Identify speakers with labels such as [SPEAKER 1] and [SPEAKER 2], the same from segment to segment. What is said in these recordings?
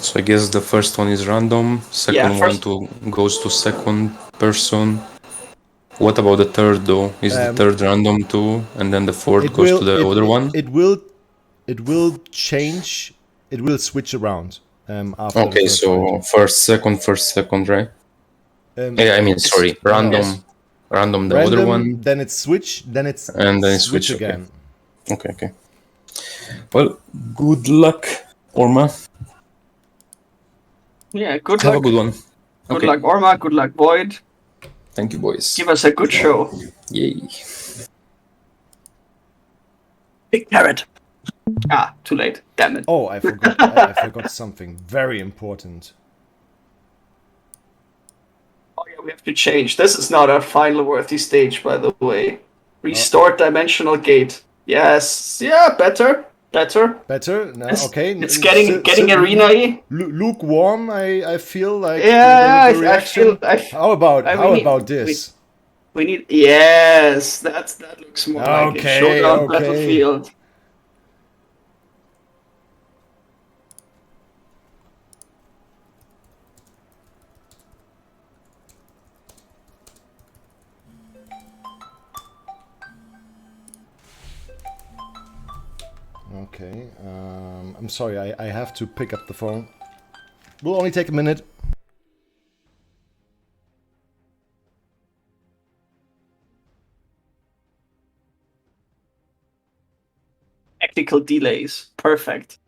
[SPEAKER 1] So I guess the first one is random. Second one goes to second person. What about the third though? Is the third random too? And then the fourth goes to the other one?
[SPEAKER 2] It will change. It will switch around. After
[SPEAKER 1] okay, so first, second, right? I mean, sorry, random, the other one.
[SPEAKER 2] Then it's switch. Then it's
[SPEAKER 1] and then
[SPEAKER 2] switch again.
[SPEAKER 1] Okay. Well, good luck, Orma.
[SPEAKER 3] Yeah, good
[SPEAKER 1] luck.
[SPEAKER 3] Have
[SPEAKER 1] a good one.
[SPEAKER 3] Good luck, Orma. Good luck, Void.
[SPEAKER 1] Thank you, boys.
[SPEAKER 3] Give us a good show.
[SPEAKER 1] Yay.
[SPEAKER 3] Big carrot. Ah, too late. Damn it.
[SPEAKER 2] Oh, I forgot. I forgot something very important.
[SPEAKER 3] Oh yeah, we have to change. This is not a final worthy stage, by the way. Restore dimensional gate. Yes. Yeah, better.
[SPEAKER 2] No, okay.
[SPEAKER 3] It's getting arena-y.
[SPEAKER 2] Lukewarm. I feel like.
[SPEAKER 3] Yeah, I feel.
[SPEAKER 2] How about this?
[SPEAKER 3] We need. Yes, that looks more like a showdown battlefield.
[SPEAKER 2] Okay, I'm sorry, I have to pick up the phone. Will only take a minute.
[SPEAKER 3] Technical delays. Perfect.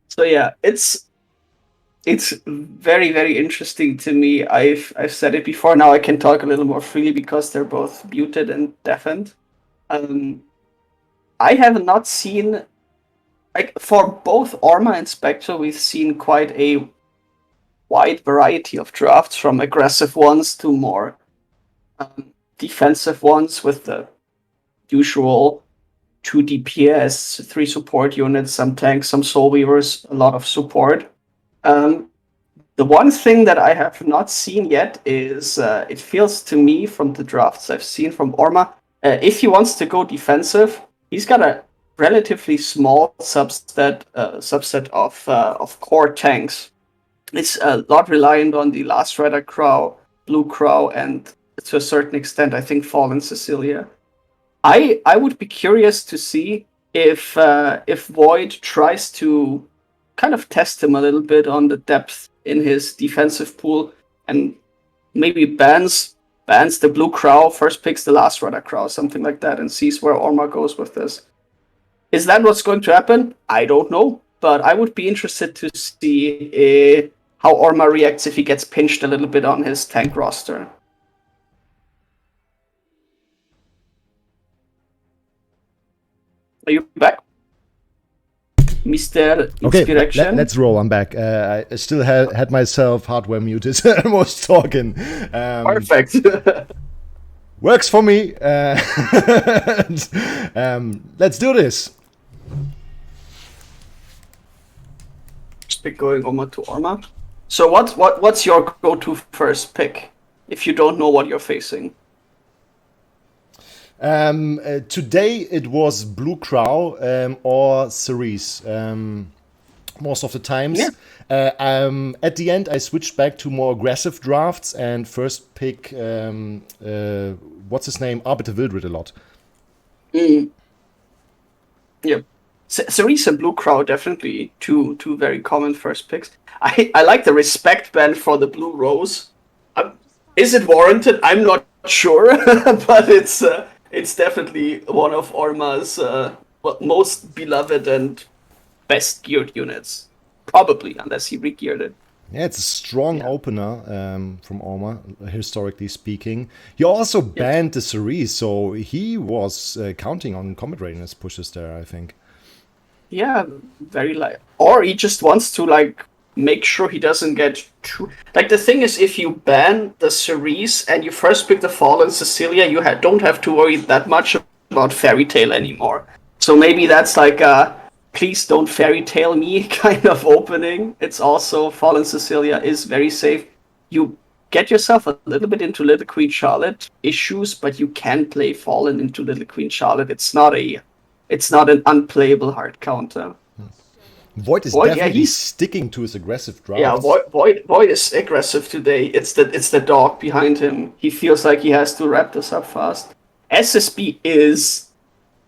[SPEAKER 3] So yeah, it's very, very interesting to me. I've said it before. Now I can talk a little more freely because they're both muted and deafened. I have not seen, like, for both Orma and Spectral, we've seen quite a wide variety of drafts, from aggressive ones to more defensive ones with the usual 2 DPS, 3 support units, some tanks, some soul weavers, a lot of support. The one thing that I have not seen yet is, it feels to me from the drafts I've seen from Orma, if he wants to go defensive, he's got a relatively small subset of core tanks. It's a lot reliant on the Last Rider Crow, Blue Crow, and to a certain extent, I think, Fallen Cecilia. I would be curious to see if Void tries to kind of test him a little bit on the depth in his defensive pool, and maybe bans the Blue Crow, first picks the Last Rider Crow, something like that, and sees where Orma goes with this. Is that what's going to happen? I don't know, but I would be interested to see how Orma reacts if he gets pinched a little bit on his tank roster. Are you back? Mr. Inspiration.
[SPEAKER 2] Okay, let's roll. I'm back. I still had myself hardware muted. I was talking.
[SPEAKER 3] Perfect.
[SPEAKER 2] Works for me. Let's do this.
[SPEAKER 3] First pick going Orma to Orma. So what's your go-to first pick if you don't know what you're facing?
[SPEAKER 2] Today it was Blue Crow or Cerise. Most of the times. Yeah. At the end, I switched back to more aggressive drafts and first pick what's his name, Arbiter Wildred a lot.
[SPEAKER 3] Yeah, Cerise and Blue Crow definitely two very common first picks. I like the respect band for the Blue Rose. Is it warranted? I'm not sure, but it's definitely one of Orma's most beloved and best geared units. Probably, unless he re-geared it.
[SPEAKER 2] Yeah, it's a strong opener from Orma, historically speaking. He also banned the Cerise, so he was counting on combat readiness pushes there, I think.
[SPEAKER 3] Yeah, very or he just wants to make sure he doesn't get too... the thing is, if you ban the Cerise and you first pick the Fallen Cecilia, you don't have to worry that much about Fairy Tail anymore. So maybe that's please don't Fairy Tail me kind of opening. It's also, Fallen Cecilia is very safe. You get yourself a little bit into Little Queen Charlotte issues, but you can play Fallen into Little Queen Charlotte. It's not a it's not an unplayable hard counter.
[SPEAKER 2] Void is definitely sticking to his aggressive drafts.
[SPEAKER 3] Yeah, Void is aggressive today. It's the dog behind him. He feels like he has to wrap this up fast. SSB is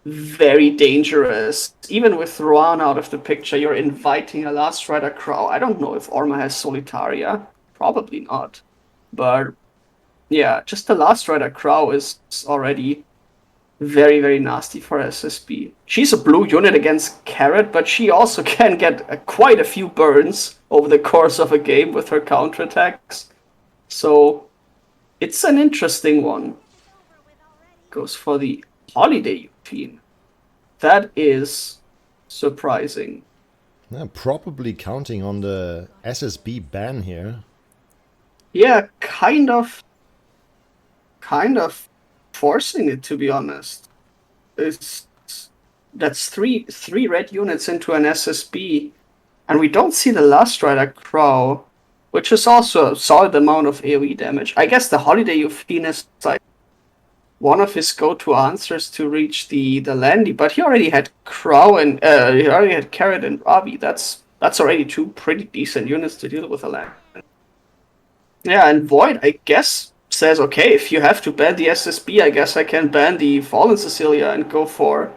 [SPEAKER 3] very dangerous. Even with Rohan out of the picture, you're inviting a Last Rider Crow. I don't know if Orma has Solitaria. Probably not. But yeah, just the Last Rider Crow is already very, very nasty for SSB. She's a blue unit against Carrot, but she also can get quite a few burns over the course of a game with her counterattacks. So it's an interesting one. Goes for the Holiday Eugene. That is surprising.
[SPEAKER 2] Yeah, probably counting on the SSB ban here.
[SPEAKER 3] Yeah, kind of forcing it, to be honest. That's three red units into an SSB, and we don't see the Last Rider Crow, which is also a solid amount of AoE damage. I guess the Holiday Eugene is like one of his go-to answers to reach the Landy, but he already had Crow and he already had Carrot and Ravi. That's already two pretty decent units to deal with a Landy. Yeah, and Void, I guess, says, okay, if you have to ban the SSB, I guess I can ban the Fallen Cecilia and go for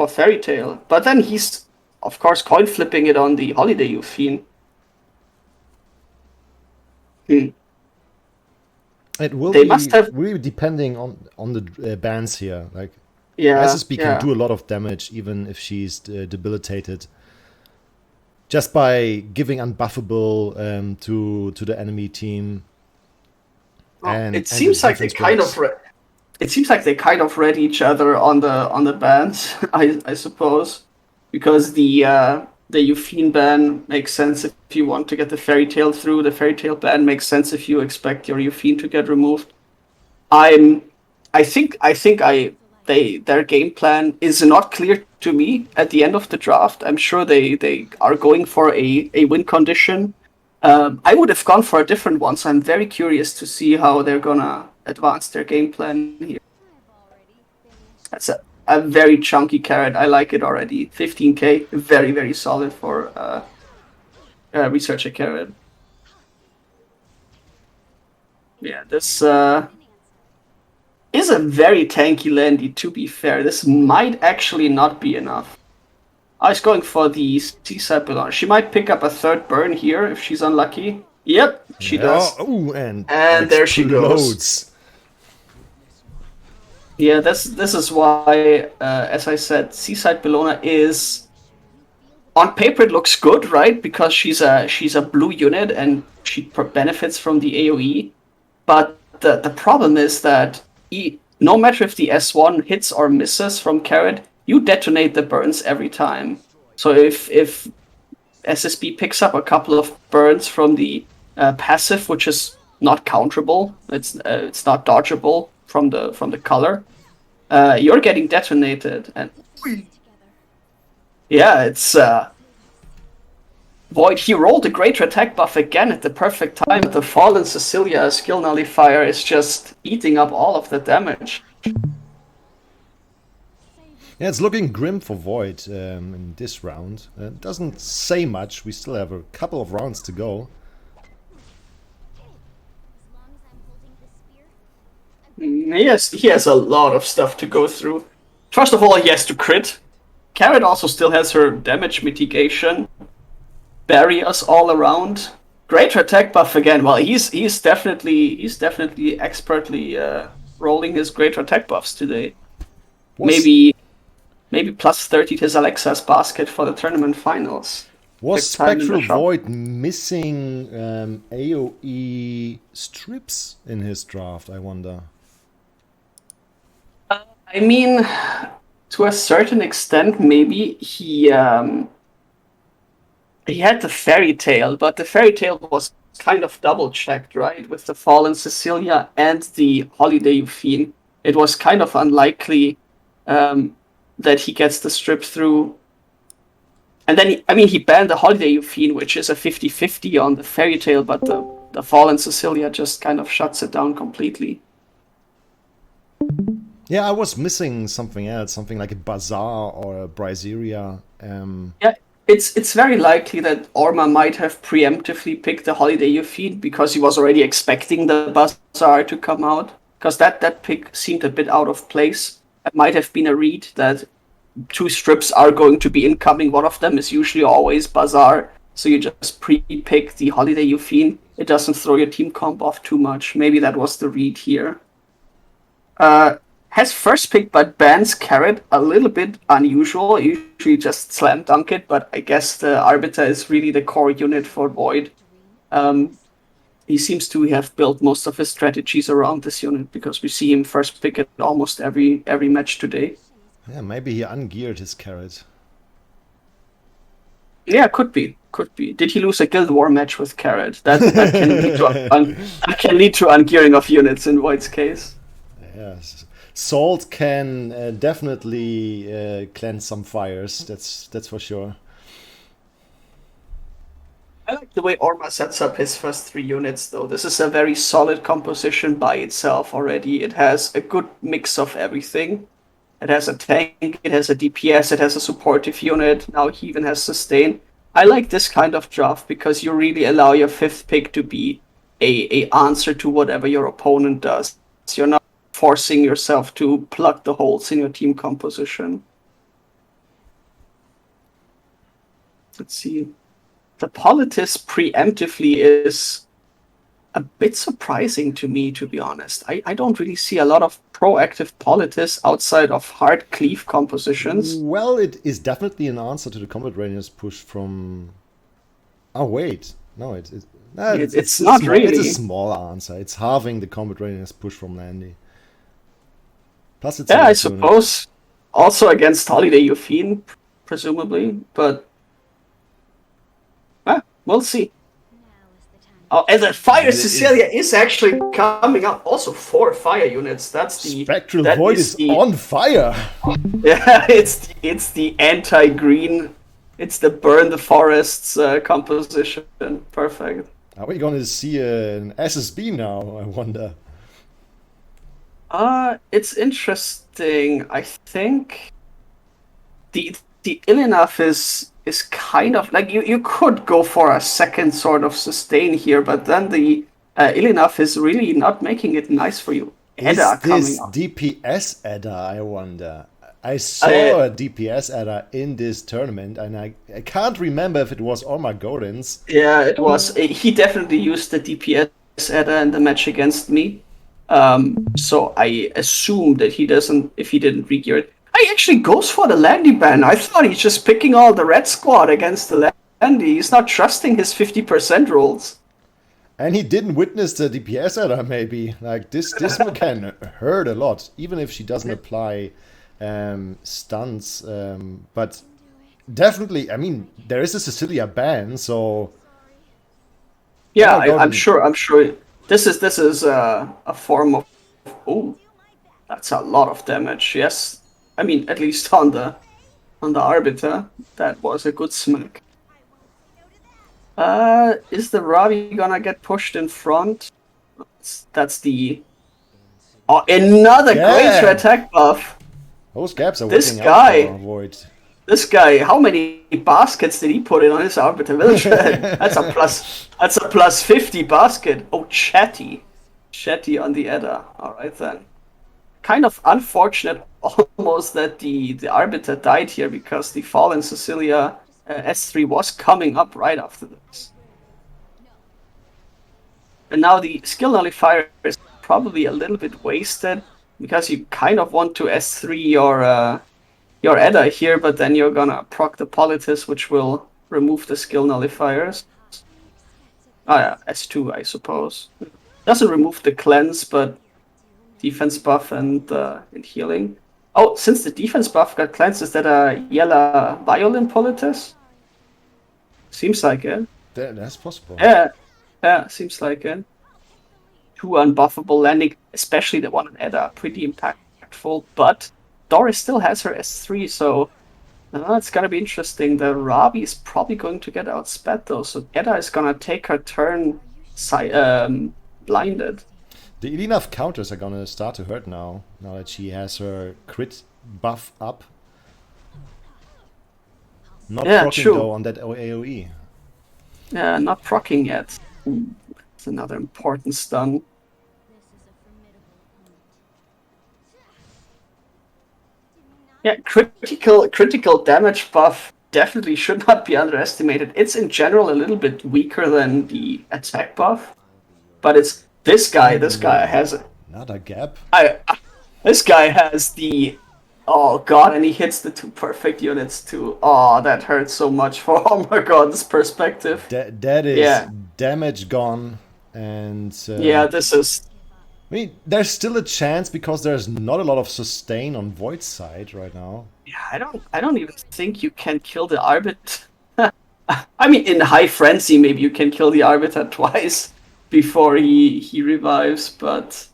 [SPEAKER 3] Fairy Tail. But then he's, of course, coin flipping it on the Holiday Eugene.
[SPEAKER 2] It will be really depending on the bans here. Like, SSB can do a lot of damage even if she's debilitated. Just by giving unbuffable to the enemy team.
[SPEAKER 3] It seems like they kind of read each other on the bans, I suppose, because the Eugene ban makes sense if you want to get the Fairy Tail through. The Fairy Tail ban makes sense if you expect your Eugene to get removed. I think their game plan is not clear to me at the end of the draft. I'm sure they are going for a win condition. I would have gone for a different one, so I'm very curious to see how they're gonna advance their game plan here. That's a very chunky Carrot. I like it already. 15k, very, very solid for Researcher Carrot. Yeah, this is a very tanky Landy, to be fair. This might actually not be enough. I was going for the Seaside Ballon. She might pick up a third burn here if she's unlucky. Yep, she does.
[SPEAKER 2] Ooh, and
[SPEAKER 3] there she goes. Yeah, this is why, as I said, Seaside Bellona is... On paper it looks good, right? Because she's a blue unit and she benefits from the AoE. But the problem is that no matter if the S1 hits or misses from Carrot, you detonate the burns every time. So if SSB picks up a couple of burns from the passive, which is not counterable, it's not dodgeable from the color, you're getting detonated. And yeah, it's Void. He rolled a greater attack buff again at the perfect time. The Fallen Cecilia skill nullifier is just eating up all of the damage.
[SPEAKER 2] Yeah, it's looking grim for Void in this round. It doesn't say much. We still have a couple of rounds to go.
[SPEAKER 3] He has a lot of stuff to go through. First of all, he has to crit. Carrot also still has her damage mitigation. Barriers all around. Greater attack buff again. Well, he's definitely expertly rolling his greater attack buffs today. Maybe plus 30 to his Alexa's basket for the tournament finals.
[SPEAKER 2] Was Spectralvoid missing AoE strips in his draft, I wonder?
[SPEAKER 3] I mean, to a certain extent, maybe he had the Fairy Tail, but the Fairy Tail was kind of double-checked, right? With the Fallen Cecilia and the Holiday Eugene. It was kind of unlikely that he gets the strip through. And then, he banned the Holiday Eugene, which is a 50-50 on the Fairy Tail, but the Fallen Cecilia just kind of shuts it down completely.
[SPEAKER 2] Yeah, I was missing something else, something like a bazaar or a braziria.
[SPEAKER 3] Yeah, it's very likely that Orma might have preemptively picked the Holiday Yufine because he was already expecting the Bazaar to come out. Because that pick seemed a bit out of place. It might have been a read that 2 strips are going to be incoming. One of them is usually always Bazaar, so you just pre-pick the Holiday Yufine. It doesn't throw your team comp off too much. Maybe that was the read here. Has first pick but bans Carrot, a little bit unusual. Usually just slam dunk it, but I guess the Arbiter is really the core unit for Void. He seems to have built most of his strategies around this unit because we see him first pick it almost every match today.
[SPEAKER 2] Yeah, maybe he ungeared his Carrot.
[SPEAKER 3] Yeah, could be. Did he lose a Guild War match with Carrot? That can lead to ungearing of units in Void's case.
[SPEAKER 2] Yes. Salt can definitely cleanse some fires. That's for sure.
[SPEAKER 3] I like the way Orma sets up his first 3 units, though. This is a very solid composition by itself already. It has a good mix of everything. It has a tank, it has a DPS, it has a supportive unit. Now he even has sustain. I like this kind of draft because you really allow your 5th pick to be a answer to whatever your opponent does. So you're not forcing yourself to plug the holes in your team composition. Let's see. The Politis preemptively is a bit surprising to me, to be honest. I don't really see a lot of proactive Politis outside of hard cleave compositions.
[SPEAKER 2] Well, it is definitely an answer to the combat readiness push from... Oh, wait. No, it's
[SPEAKER 3] not really.
[SPEAKER 2] It's a small answer. It's halving the combat readiness push from Landy. Plus it's
[SPEAKER 3] I suppose. Also against Holiday Yufine, presumably, but we'll see. Oh, and the Fire Cecilia is actually coming up. Also 4 fire units. That's the
[SPEAKER 2] Spectralvoid is on fire.
[SPEAKER 3] Yeah, it's the anti-green. It's the burn the forests composition. Perfect.
[SPEAKER 2] Are we going to see an SSB now? I wonder.
[SPEAKER 3] It's interesting. I think the Illinaf is kind of like you could go for a second sort of sustain here, but then the Illinaf is really not making it nice for you.
[SPEAKER 2] Edda is this DPS Edda, I wonder? I saw a DPS Edda in this tournament, and I can't remember if it was Ormagoden's.
[SPEAKER 3] Yeah, it was. He definitely used the DPS Edda in the match against me. So I assume that he doesn't, if he didn't regear it. He actually goes for the Landy ban. I thought he's just picking all the red squad against the Landy. He's not trusting his 50% rolls.
[SPEAKER 2] And he didn't witness the DPS Edda, maybe. Like, this can hurt a lot, even if she doesn't apply stunts. But definitely, I mean, there is a Cecilia ban, so...
[SPEAKER 3] Yeah, I'm sure. This is a form of... Oh, that's a lot of damage, yes. I mean, at least on the Arbiter, that was a good smack. Is the Ravi gonna get pushed in front? That's the... Oh, another greater attack buff!
[SPEAKER 2] Those gaps are working out for Void.
[SPEAKER 3] This guy, how many baskets did he put in on his Arbiter Village? That's a plus 50 basket. Oh, Chatty on the Edda. Alright then. Kind of unfortunate almost that the Arbiter died here because the Fallen Cecilia S3 was coming up right after this. And now the skill nullifier is probably a little bit wasted because you kind of want to S3 your Edda here, but then you're gonna proc the Politis, which will remove the skill nullifiers. Oh yeah, S2 I suppose. Doesn't remove the cleanse, but defense buff and healing. Oh, since the defense buff got cleansed, is that a yellow violin Politis? Seems like it.
[SPEAKER 2] That's possible.
[SPEAKER 3] Yeah, seems like it. 2 unbuffable landing, especially the one on Edda, pretty impactful, but Doris still has her S3, so it's gonna be interesting. The Ravi is probably going to get outsped though, so Edda is gonna take her turn blinded.
[SPEAKER 2] The enough counters are gonna start to hurt now that she has her crit buff up. Not proccing though on that AoE.
[SPEAKER 3] Yeah, not proccing yet. It's another important stun. Yeah, critical damage buff definitely should not be underestimated. It's in general a little bit weaker than the attack buff, but it's this guy. This guy has
[SPEAKER 2] another gap.
[SPEAKER 3] This guy has the oh god, and he hits the 2 perfect units too. Oh, that hurts so much for Ormagoden's perspective.
[SPEAKER 2] That is damage gone, and
[SPEAKER 3] this is.
[SPEAKER 2] I mean, there's still a chance because there's not a lot of sustain on Void's side right now.
[SPEAKER 3] Yeah, I don't even think you can kill the Arbiter. I mean, in High Frenzy, maybe you can kill the Arbiter twice before he revives, but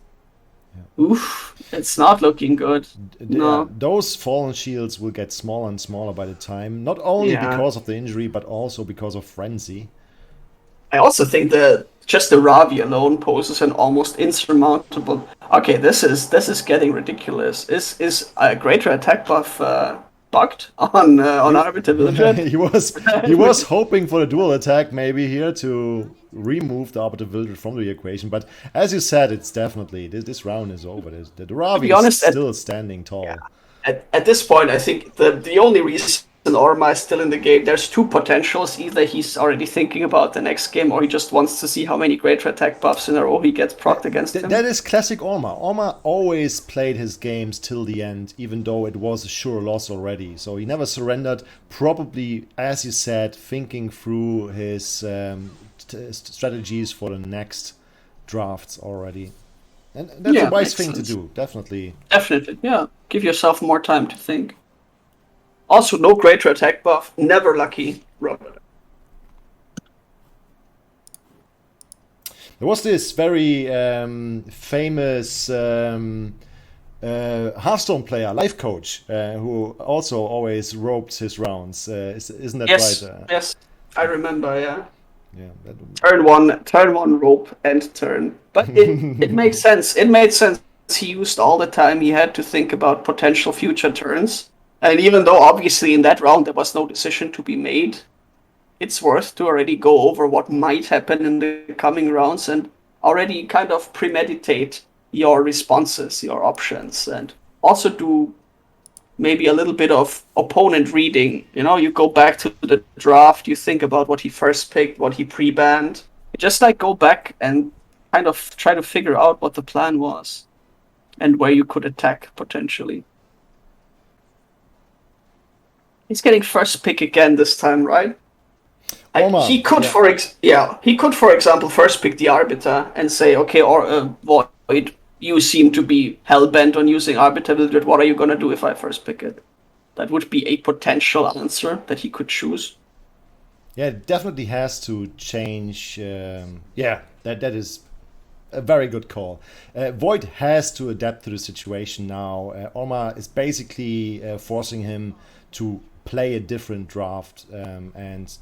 [SPEAKER 3] oof, it's not looking good. No.
[SPEAKER 2] Those Fallen Shields will get smaller and smaller by the time, not only because of the injury, but also because of Frenzy.
[SPEAKER 3] I also think that just the Ravi alone poses an almost insurmountable. Okay, this is getting ridiculous. Is a greater attack buff bugged on Arbiter Villager?
[SPEAKER 2] he was hoping for a dual attack maybe here to remove the Arbiter Villager from the equation, but as you said, it's definitely this round is over. The Ravi is still standing tall.
[SPEAKER 3] Yeah. At this point, I think the only reason Orma is still in the game, there's 2 potentials. Either he's already thinking about the next game, or he just wants to see how many greater attack buffs in a row he gets procced against him.
[SPEAKER 2] That is classic Orma. Orma always played his games till the end, even though it was a sure loss already. So he never surrendered, probably, as you said, thinking through his strategies for the next drafts already. And that's a wise thing to do, definitely.
[SPEAKER 3] Definitely, yeah. Give yourself more time to think. Also, no greater attack buff. Never lucky, Robert.
[SPEAKER 2] There was this very famous Hearthstone player, life coach, who also always roped his rounds. Isn't that right?
[SPEAKER 3] Yes, I remember. Yeah. Turn one rope and turn. But it makes sense. It made sense. He used all the time he had to think about potential future turns. And even though obviously in that round there was no decision to be made, it's worth to already go over what might happen in the coming rounds and already kind of premeditate your responses, your options, and also do maybe a little bit of opponent reading. You know, you go back to the draft, you think about what he first picked, what he pre-banned. You just go back and kind of try to figure out what the plan was and where you could attack potentially. He's getting first pick again this time, right? He could, for example, first pick the Arbiter and say, okay, or Void, you seem to be hell-bent on using Arbiter Wildred. What are you going to do if I first pick it? That would be a potential answer that he could choose.
[SPEAKER 2] Yeah, it definitely has to change. That is a very good call. Void has to adapt to the situation now. Orma is basically forcing him to play a different draft and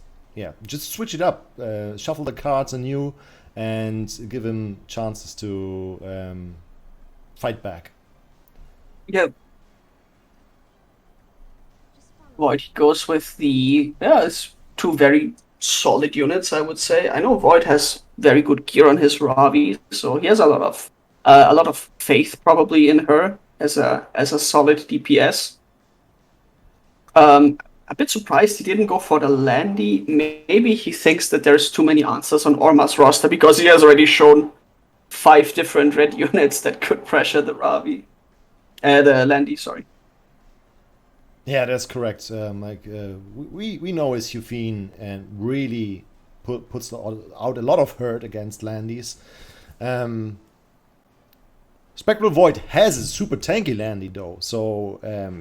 [SPEAKER 2] just switch it up, shuffle the cards anew, and give him chances to fight back.
[SPEAKER 3] Yeah. Void goes with it's 2 very solid units, I would say. I know Void has very good gear on his Ravi, so he has a lot of faith probably in her as a solid DPS. A bit surprised he didn't go for the Landy. Maybe he thinks that there's too many answers on Orma's roster because he has already shown 5 different red units that could pressure the Ravi. The Landy, sorry.
[SPEAKER 2] Yeah, that's correct. We know his Yufine and really puts out a lot of hurt against Landys. Spectralvoid has a super tanky Landy though, so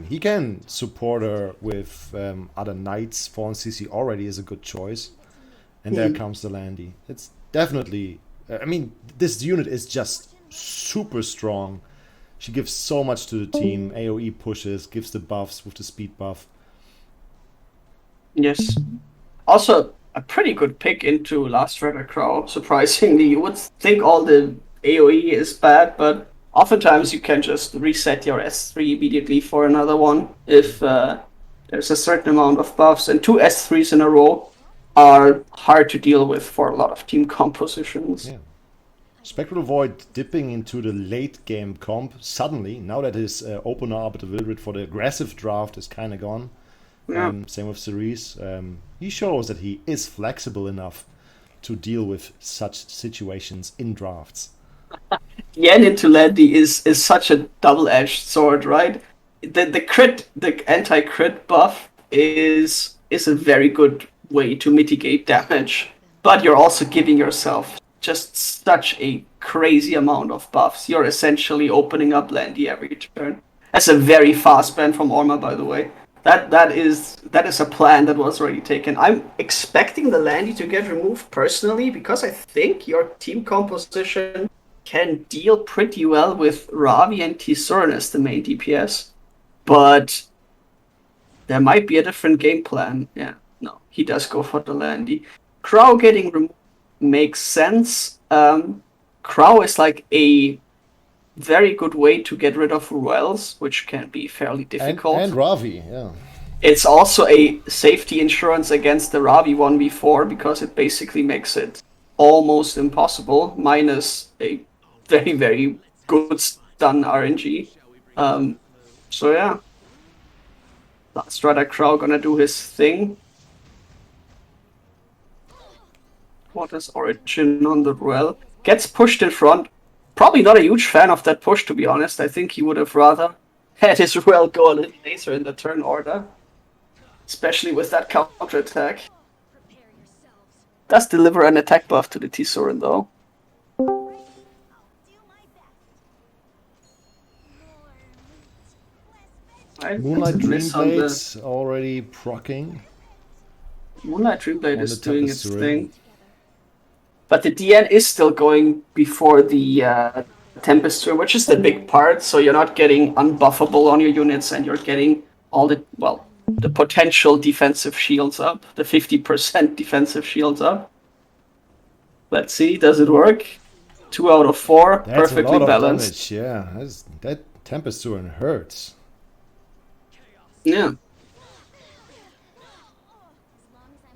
[SPEAKER 2] he can support her with other knights. Fallen CC already is a good choice. And there comes the Landy. It's definitely... this unit is just super strong. She gives so much to the team. AoE pushes, gives the buffs with the speed buff.
[SPEAKER 3] Yes. Also, a pretty good pick into Last Rebel Crow, surprisingly. You would think all the AoE is bad, but oftentimes you can just reset your S3 immediately for another one if there's a certain amount of buffs, and 2 S3s in a row are hard to deal with for a lot of team compositions.
[SPEAKER 2] Yeah. Spectralvoid dipping into the late game comp suddenly, now that his opener Arbiter Wildred for the aggressive draft is kind of gone.
[SPEAKER 3] Yeah.
[SPEAKER 2] Same with Cerise. He shows that he is flexible enough to deal with such situations in drafts.
[SPEAKER 3] Yen into Landy is such a double-edged sword, right? The anti-crit buff is a very good way to mitigate damage, but you're also giving yourself just such a crazy amount of buffs. You're essentially opening up Landy every turn. That's a very fast ban from Orma, by the way. That is a plan that was already taken. I'm expecting the Landy to get removed personally because I think your team composition can deal pretty well with Ravi and Tisurin as the main DPS, but there might be a different game plan. Yeah, no, he does go for the Landy. Crow getting removed makes sense. Crow is like a very good way to get rid of Ruels, which can be fairly difficult.
[SPEAKER 2] And Ravi, yeah.
[SPEAKER 3] It's also a safety insurance against the Ravi 1v4 because it basically makes it almost impossible, minus a very, very good stun RNG. So yeah. Last Rider Crow gonna do his thing. What is Origin on the Ruel? Gets pushed in front. Probably not a huge fan of that push, to be honest. I think he would have rather had his Ruel go a little later in the turn order. Especially with that counter attack. Does deliver an attack buff to the Tisurin though.
[SPEAKER 2] Moonlight Dreamblade's already proccing.
[SPEAKER 3] Moonlight Dreamblade is doing its thing. But the DN is still going before the Tempest Storm, which is the big part, so you're not getting unbuffable on your units and you're getting all the, well, the potential defensive shields up, the 50% defensive shields up. Let's see, does it work? 2 out of 4,
[SPEAKER 2] That's
[SPEAKER 3] perfectly
[SPEAKER 2] a lot
[SPEAKER 3] balanced.
[SPEAKER 2] Of damage, yeah, that Tempest Storm hurts.
[SPEAKER 3] Yeah.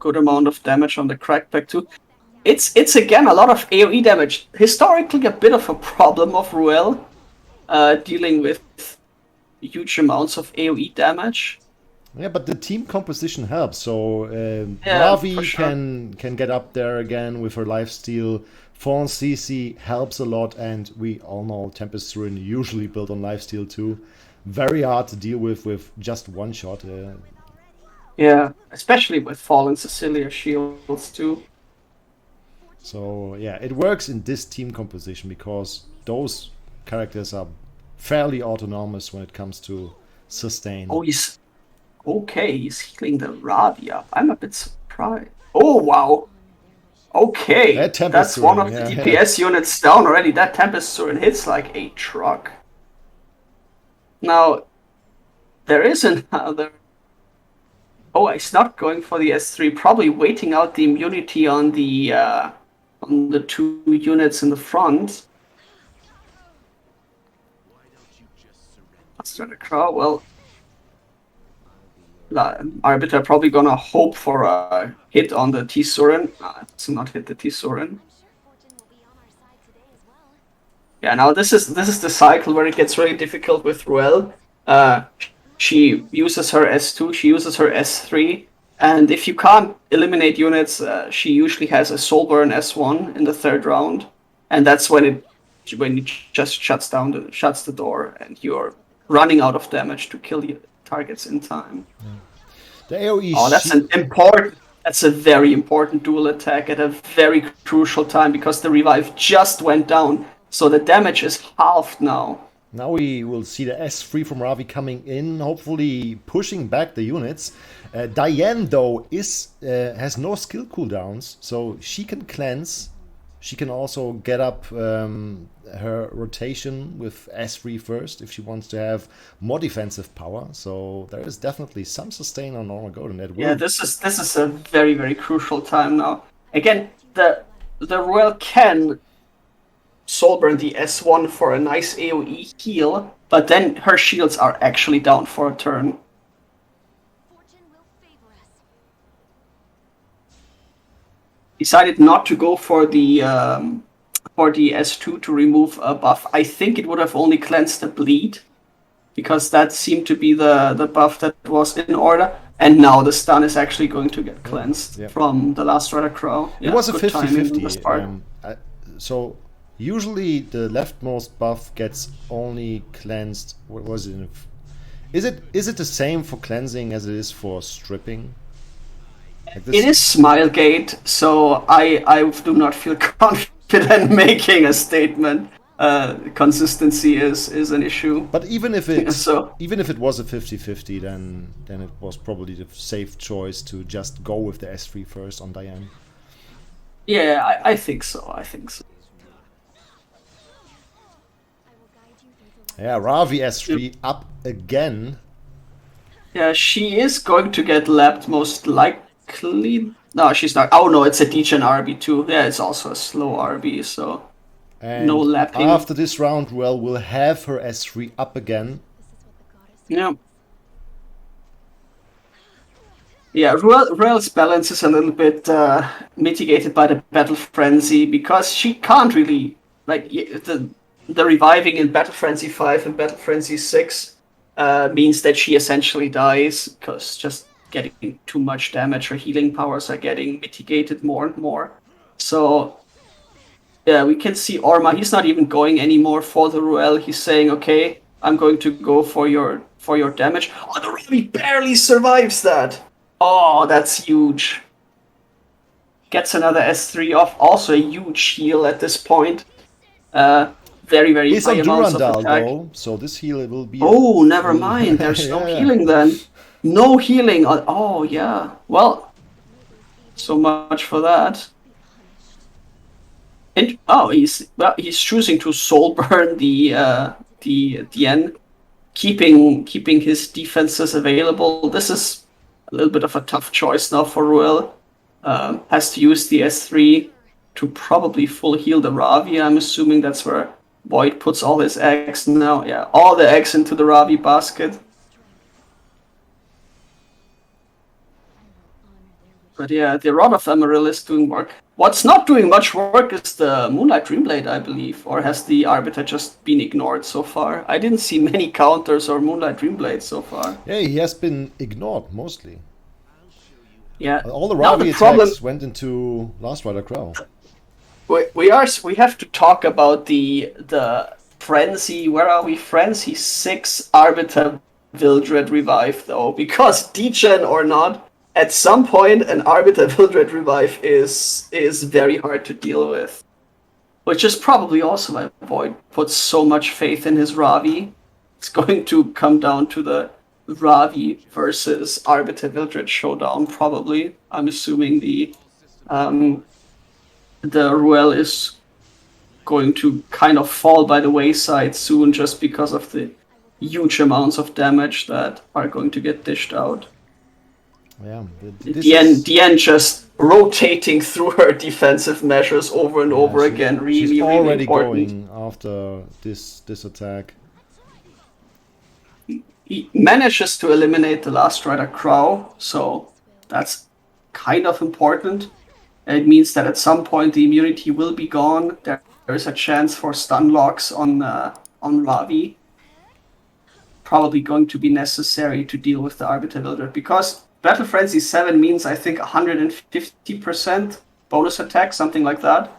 [SPEAKER 3] Good amount of damage on the crackback too. It's again a lot of AoE damage. Historically a bit of a problem of Ruel, dealing with huge amounts of AoE damage.
[SPEAKER 2] Yeah, but the team composition helps. So
[SPEAKER 3] Yeah,
[SPEAKER 2] Ravi
[SPEAKER 3] for sure.
[SPEAKER 2] can get up there again with her lifesteal. Fawn CC helps a lot, and we all know Tempest Ruin usually built on lifesteal too. Very hard to deal with just one shot.
[SPEAKER 3] Yeah, especially with Fallen Cecilia shields too.
[SPEAKER 2] So yeah, it works in this team composition because those characters are fairly autonomous when it comes to sustain.
[SPEAKER 3] Oh, he's okay. He's healing the Ravi up. I'm a bit surprised. Oh wow. Okay,
[SPEAKER 2] That Tempest
[SPEAKER 3] that's one of
[SPEAKER 2] Storm,
[SPEAKER 3] the
[SPEAKER 2] yeah,
[SPEAKER 3] DPS units down already. That Tempest Storm hits like a truck. Now, there is another. Oh, he's not going for the S3. Probably waiting out the immunity on the 2 units in the front. Let's try to crow. Well, Arbiter probably gonna hope for a hit on the Tisurin. Let's not hit the Tisurin. Yeah, now this is the cycle where it gets really difficult with Ruel. She uses her S2, she uses her S3, and if you can't eliminate units, she usually has a Soul Burn S1 in the 3rd round, and that's when it just shuts the door, and you're running out of damage to kill your targets in time.
[SPEAKER 2] The AoE.
[SPEAKER 3] Oh, that's a very important dual attack at a very crucial time because the revive just went down, so the damage is halved now.
[SPEAKER 2] Now we will see the S3 from Ravi coming in, hopefully pushing back the units. Diane, though, has no skill cooldowns, so she can cleanse. She can also get up her rotation with S3 first if she wants to have more defensive power. So there is definitely some sustain on Ormagoden.
[SPEAKER 3] Yeah, this is a very, very crucial time now. Again, the Ruel can Soulburn the S1 for a nice AoE heal, but then her shields are actually down for a turn. Decided not to go for the S2 to remove a buff. I think it would have only cleansed the bleed, because that seemed to be the buff that was in order. And now the stun is actually going to get cleansed from the Last Rider Crow.
[SPEAKER 2] It was a 50-50. So usually the leftmost buff gets only cleansed. What was it? Is it the same for cleansing as it is for stripping?
[SPEAKER 3] Like it is Smilegate, so I do not feel confident making a statement. Consistency is an issue.
[SPEAKER 2] But even if it was a 50-50, then it was probably the safe choice to just go with the S3 first on Diane.
[SPEAKER 3] Yeah, I think so.
[SPEAKER 2] Yeah, Ravi S3 up again.
[SPEAKER 3] Yeah, she is going to get lapped most likely. No, she's not. Oh no, it's a Degen RB2. Yeah, it's also a slow RB, so
[SPEAKER 2] and
[SPEAKER 3] no lapping.
[SPEAKER 2] After this round, Ruel will have her S3 up again.
[SPEAKER 3] Yeah. Yeah, Ruel's balance is a little bit mitigated by the Battle Frenzy, because she can't really, like, the reviving in Battle Frenzy 5 and Battle Frenzy 6 means that she essentially dies, because just getting too much damage, her healing powers are getting mitigated more and more. So yeah, we can see Orma, he's not even going anymore for the Ruel. He's saying, okay, I'm going to go for your damage. Oh, the Ravi barely survives that. Oh, that's huge. Gets another S3 off. Also a huge heal at this point. Very, very
[SPEAKER 2] He's
[SPEAKER 3] high
[SPEAKER 2] on
[SPEAKER 3] amounts
[SPEAKER 2] Durandal,
[SPEAKER 3] of attack.
[SPEAKER 2] though, so this heal will be...
[SPEAKER 3] Oh, never mind. There's no healing then. No healing. Oh, yeah. Well, so much for that. And he's choosing to soul burn the Dien, keeping his defenses available. This is a little bit of a tough choice now for Ruel. Has to use the S3 to probably full heal the Ravi. I'm assuming that's where Void puts all his eggs now. Yeah, all the eggs into the Ravi basket. But yeah, the Rod of Emerald is doing work. What's not doing much work is the Moonlight Dreamblade, I believe. Or has the Arbiter just been ignored so far? I didn't see many counters or Moonlight Dreamblade so far.
[SPEAKER 2] Yeah, he has been ignored, mostly.
[SPEAKER 3] Yeah.
[SPEAKER 2] All the Ravi attacks went into Last Rider Crow.
[SPEAKER 3] We have to talk about the Frenzy. Where are we? Frenzy 6 Arbiter Vildred revive, though. Because Degen or not, at some point, an Arbiter Vildred revive is very hard to deal with. Which is probably also why Void puts so much faith in his Ravi. It's going to come down to the Ravi versus Arbiter Vildred showdown, probably. I'm assuming the Ruel is going to kind of fall by the wayside soon, just because of the huge amounts of damage that are going to get dished out.
[SPEAKER 2] Yeah,
[SPEAKER 3] Dien just rotating through her defensive measures over and over again. Really,
[SPEAKER 2] she's already
[SPEAKER 3] important.
[SPEAKER 2] Going after this attack.
[SPEAKER 3] He manages to eliminate the Last Rider Crow, so that's kind of important. It means that at some point the immunity will be gone. There is a chance for stun locks on Ravi. Probably going to be necessary to deal with the Arbiter Vildred, because Battle Frenzy 7 means, I think, 150% bonus attack, something like that.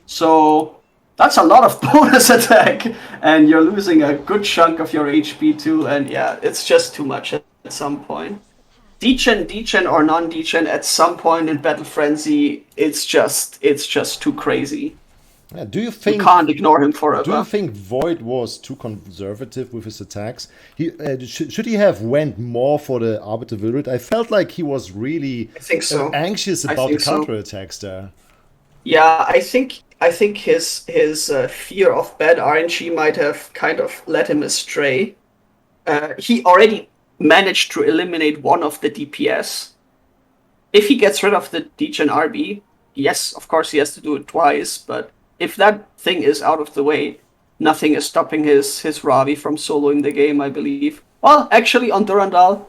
[SPEAKER 3] So that's a lot of bonus attack, and you're losing a good chunk of your HP too, and yeah, it's just too much at some point. Degen or non-Degen, at some point in Battle Frenzy, it's just too crazy.
[SPEAKER 2] Yeah, do you think
[SPEAKER 3] you can't ignore him forever?
[SPEAKER 2] Do you think Void was too conservative with his attacks? He should he have went more for the Arbiter Vildred? I felt like he was really anxious about the counterattacks there.
[SPEAKER 3] Yeah, I think his fear of bad RNG might have kind of led him astray. He already managed to eliminate one of the DPS. If he gets rid of the Degen RB, yes, of course he has to do it twice, but if that thing is out of the way, nothing is stopping his Ravi from soloing the game, I believe. Well, actually, on Durandal,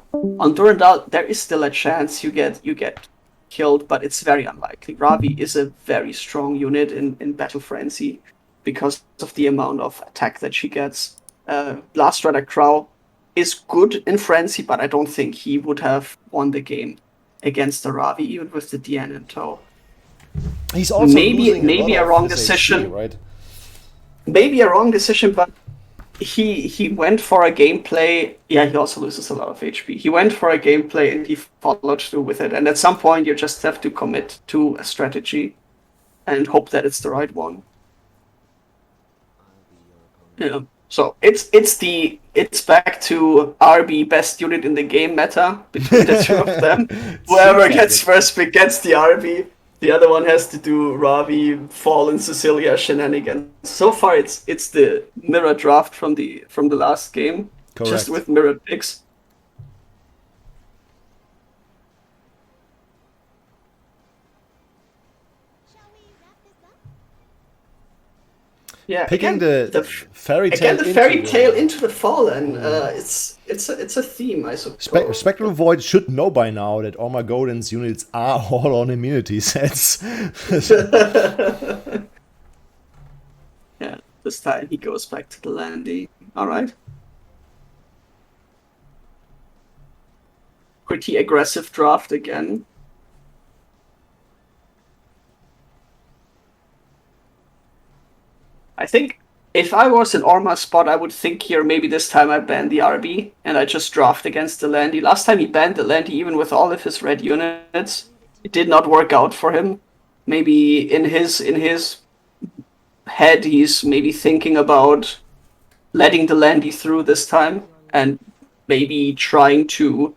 [SPEAKER 3] there is still a chance you get killed, but it's very unlikely. Ravi is a very strong unit in Battle Frenzy because of the amount of attack that she gets. Blast Rider Crow is good in Frenzy, but I don't think he would have won the game against the Ravi, even with the DN in tow.
[SPEAKER 2] He's also maybe
[SPEAKER 3] a wrong decision,
[SPEAKER 2] HP, right?
[SPEAKER 3] Maybe a wrong decision, but he went for a gameplay. Yeah, he also loses a lot of HP. He went for a gameplay and he followed through with it. And at some point, you just have to commit to a strategy and hope that it's the right one. Yeah. So it's back to RB best unit in the game meta between the two of them. Whoever gets first pick gets the RB. The other one has to do Ravi, Fallen, Cecilia shenanigans. So far, it's the mirror draft from the last game,
[SPEAKER 2] Correct.
[SPEAKER 3] Just with mirrored picks. Yeah,
[SPEAKER 2] picking the fairy tale.
[SPEAKER 3] Again, the fairy tale into the fallen. It's a theme, I suppose.
[SPEAKER 2] Spectralvoid should know by now that Ormagoden's units are all on immunity sets.
[SPEAKER 3] Yeah, this time he goes back to the landing. All right. Pretty aggressive draft again. I think if I was in Orma's spot, I would think here maybe this time I ban the RB and I just draft against the Landy. Last time he banned the Landy even with all of his red units. It did not work out for him. Maybe in his head he's maybe thinking about letting the Landy through this time and maybe trying to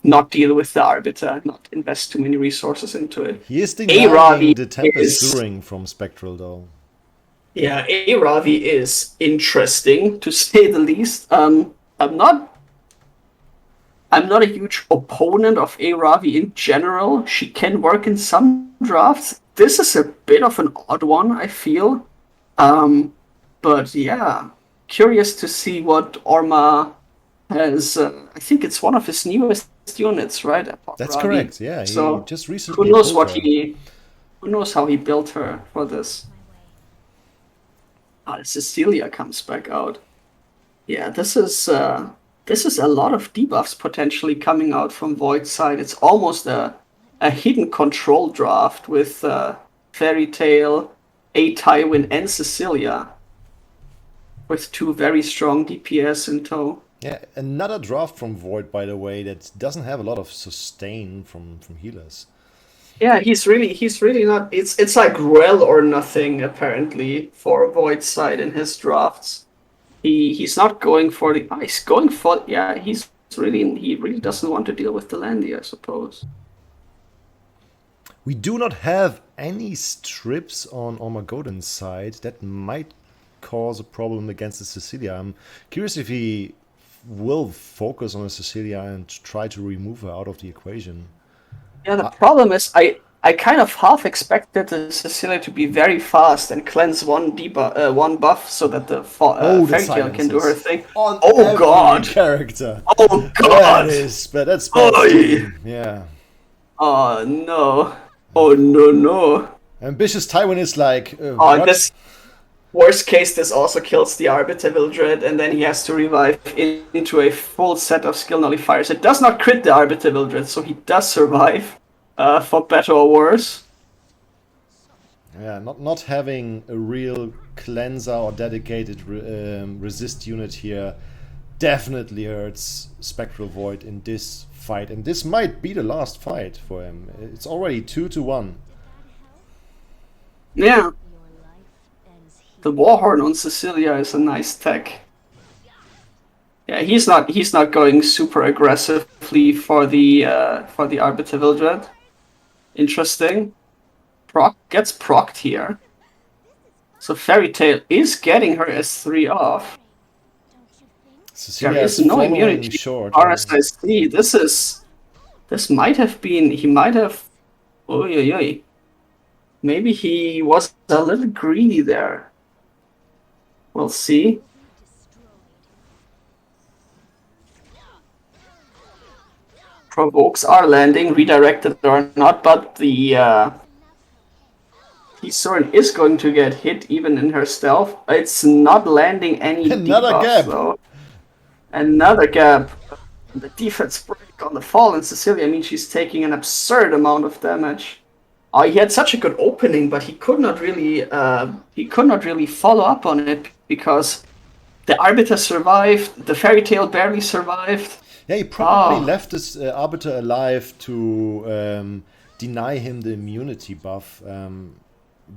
[SPEAKER 3] not deal with the Arbiter, not invest too many resources into it.
[SPEAKER 2] He is denying the Tempest Ring from Spectral though.
[SPEAKER 3] Yeah, Ravi is interesting to say the least. I'm not a huge opponent of Ravi in general. She can work in some drafts. This is a bit of an odd one, I feel. But yeah, curious to see what Orma has. I think it's one of his newest units, right?
[SPEAKER 2] That's
[SPEAKER 3] Ravi.
[SPEAKER 2] correct. Yeah,
[SPEAKER 3] so
[SPEAKER 2] he just recently.
[SPEAKER 3] Who knows how he built her for this? Cecilia comes back out. Yeah, this is a lot of debuffs potentially coming out from Void's side. It's almost a hidden control draft with Fairy Tail, Tywin, and Cecilia, with two very strong DPS in tow.
[SPEAKER 2] Yeah, another draft from Void, by the way, that doesn't have a lot of sustain from healers.
[SPEAKER 3] Yeah, he's really not. It's like Rel or nothing apparently for Void's side in his drafts. He's not going for the. He's going for. Yeah, he really doesn't want to deal with the Landy, I suppose.
[SPEAKER 2] We do not have any strips on Ormagoden's side. That might cause a problem against the Cecilia. I'm curious if he will focus on the Cecilia and try to remove her out of the equation.
[SPEAKER 3] Yeah, the problem is I kind of half expected the Cecilia to be very fast and cleanse one buff so that the Fairy Tail can do her thing.
[SPEAKER 2] Oh god! Character.
[SPEAKER 3] Oh god!
[SPEAKER 2] That's bad. Yeah.
[SPEAKER 3] Oh no! Oh no!
[SPEAKER 2] Ambitious Tywin is like.
[SPEAKER 3] This worst case. This also kills the Arbiter Vildred, and then he has to revive into a full set of skill nullifiers. It does not crit the Arbiter Vildred, so he does survive. For better or worse.
[SPEAKER 2] Yeah, not having a real cleanser or dedicated resist unit here definitely hurts Spectralvoid in this fight, and this might be the last fight for him. It's already 2-1.
[SPEAKER 3] Yeah. The Warhorn on Cecilia is a nice tech. Yeah, he's not going super aggressively for the Arbiter Vildred. Interesting. Gets procced here. So Fairy Tail is getting her S3 off.
[SPEAKER 2] Cecilia
[SPEAKER 3] there is no immunity
[SPEAKER 2] short,
[SPEAKER 3] as far as I see. This might have been. He might have. maybe he was a little greedy there. We'll see. Provokes are landing, redirected or not, but the Sorin is going to get hit even in her stealth. It's not landing any
[SPEAKER 2] Another
[SPEAKER 3] debuff,
[SPEAKER 2] gap.
[SPEAKER 3] though. Another gap. The defense break on the fallen Cecilia. I mean, she's taking an absurd amount of damage. He had such a good opening, but he could not really follow up on it because the Arbiter survived, the Fairy Tale barely survived.
[SPEAKER 2] Yeah, he probably left his Arbiter alive to deny him the immunity buff.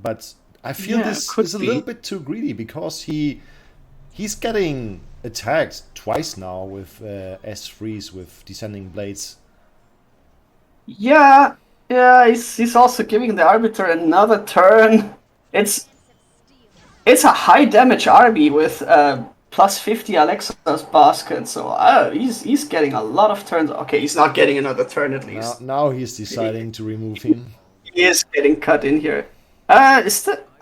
[SPEAKER 2] But I feel this is a little bit too greedy because he's getting attacked twice now with S3s with Descending Blades.
[SPEAKER 3] Yeah, he's also giving the Arbiter another turn. It's a high damage RB with plus 50 Alexa's basket, so he's getting a lot of turns. Okay, he's not getting another turn at least.
[SPEAKER 2] Now he's deciding to remove him.
[SPEAKER 3] He is getting cut in here. I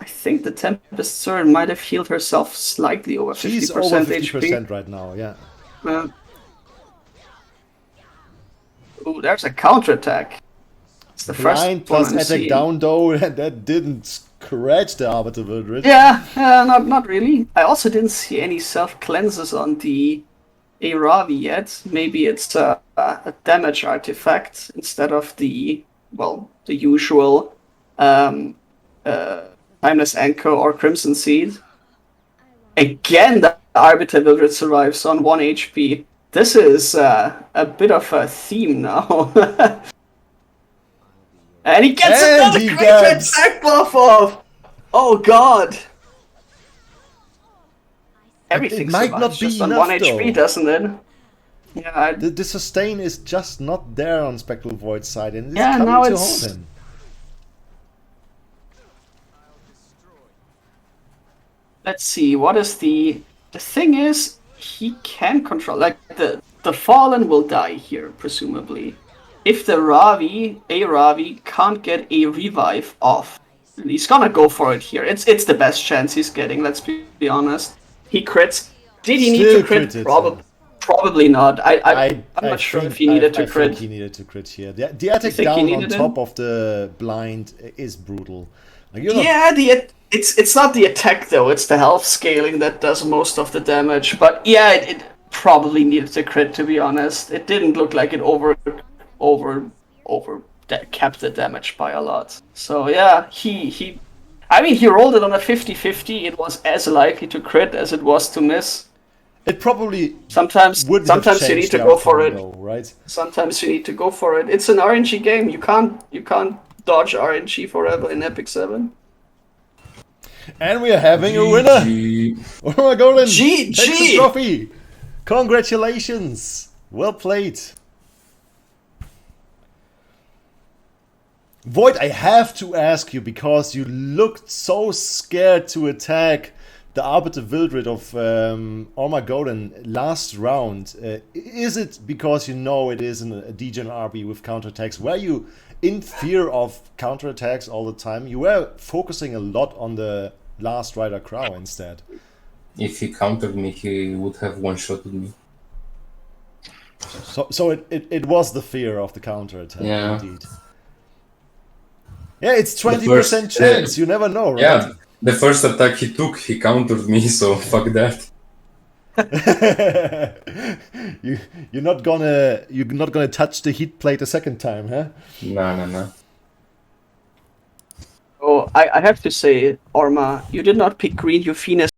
[SPEAKER 3] think the Tempest Sorin might have healed herself slightly over 50%
[SPEAKER 2] She's over 50%
[SPEAKER 3] HP.
[SPEAKER 2] right now, yeah.
[SPEAKER 3] Ooh, there's a counterattack. It's the
[SPEAKER 2] Blind
[SPEAKER 3] first
[SPEAKER 2] plus
[SPEAKER 3] one
[SPEAKER 2] attack down though, and that didn't scratch the Arbiter Wildred.
[SPEAKER 3] Yeah, not really. I also didn't see any self-cleanses on the Aravi yet. Maybe it's a damage artifact instead of the usual Timeless Anchor or Crimson Seed. Again, the Arbiter Wildred survives on 1 HP. This is a bit of a theme now. And he gets another great attack buff off! Oh god! Everything
[SPEAKER 2] might not be
[SPEAKER 3] just on
[SPEAKER 2] enough,
[SPEAKER 3] 1 HP, doesn't it? Yeah,
[SPEAKER 2] the sustain is just not there on Spectralvoid's side, and it's
[SPEAKER 3] now
[SPEAKER 2] coming to
[SPEAKER 3] it's...
[SPEAKER 2] hold him.
[SPEAKER 3] Let's see, what is the thing is, he can control, like, the Fallen will die here, presumably. If the Ravi can't get a revive off, he's gonna go for it here. It's the best chance he's getting, let's be honest. He crits. Did he need to crit? Probably not. I'm not sure if he needed to crit.
[SPEAKER 2] I think he needed to crit here. The attack down on top of the blind is brutal. Like,
[SPEAKER 3] it's not the attack though, it's the health scaling that does most of the damage. But yeah, it probably needed to crit, to be honest. It didn't look like it capped the damage by a lot. So yeah, he rolled it on a 50-50. It was as likely to crit as it was to miss.
[SPEAKER 2] It probably
[SPEAKER 3] sometimes you need to go for it.
[SPEAKER 2] Though, right?
[SPEAKER 3] Sometimes you need to go for it. It's an RNG game. You can't dodge RNG forever in Epic 7.
[SPEAKER 2] And we are having a winner. Ormagoden
[SPEAKER 3] GG.
[SPEAKER 2] takes the trophy. Congratulations. Well played. Void, I have to ask you, because you looked so scared to attack the Arbiter Wildred of Ormagoden last round. Is it because you know it is a degen RB with counterattacks? Were you in fear of counterattacks all the time? You were focusing a lot on the last Rider Crow instead.
[SPEAKER 1] If he countered me, he would have one-shotted me.
[SPEAKER 2] So it was the fear of the counterattack, indeed. Yeah, it's 20% chance. You never know, right?
[SPEAKER 1] Yeah, the first attack he took, he countered me, so fuck that.
[SPEAKER 2] You're not gonna touch the heat plate a second time, huh?
[SPEAKER 1] No.
[SPEAKER 3] Oh, I have to say, Orma, you did not pick green, you finished